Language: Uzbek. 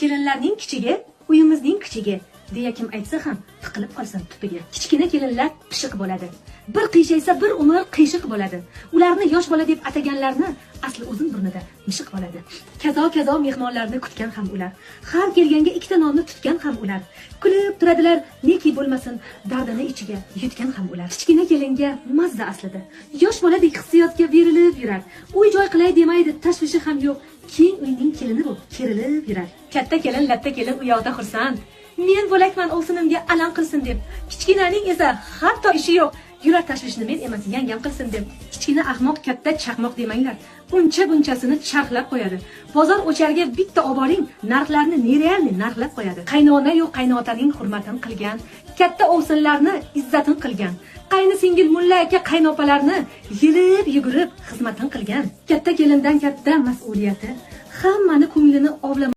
kelinlarning kichigi uyimizning kichigi deya kim aytsa ham tiqilib qolsin tupiga. Kichkina kelinlar pishiq bo'ladi. Bir qiyshaysa bir umr qiyshiq bo'ladi. Ularni yosh bola deb ataganlarni asli o'zim burnida mishiq bo'ladi. Kazo mehmonlarni kutgan ham ular. Har kelganga ikkita nonni tutgan ham ular. Kulib turadilar, neki bo'lmasin, dardini ichiga yutgan ham ular. Kichkina kelinga mazza aslida. Yosh boladek hissiyotga berilib yurar. Uy joy qilay demaydi, tashvishi ham yo'q. Keng uyning kelini bu, kerilib yurar. Katta kelin, latta kelin u yoqda xursand. Men bo'lakman ovsinimga alam qilsin deb. Kichkinaning esa hatto ishi yo'q. Yurar tashvishni men emas, yangam qilsin deb. Kichkina ahmoq, katta chaqmoq demanglar. Bunchasini charxlab qo'yadi. Bozor o'charga bitta oboring, narxlarni nerealni narxlab qo'yadi. Qaynona yo'q qaynotaning hurmatini qilgan, katta ovsinlarni izzatin qilgan. Qayni singil mulla aka qaynopalarni yelib yugurib xizmatin qilgan. Katta kelindan katta mas'uliyati, hammani ko'nglini ovlamoq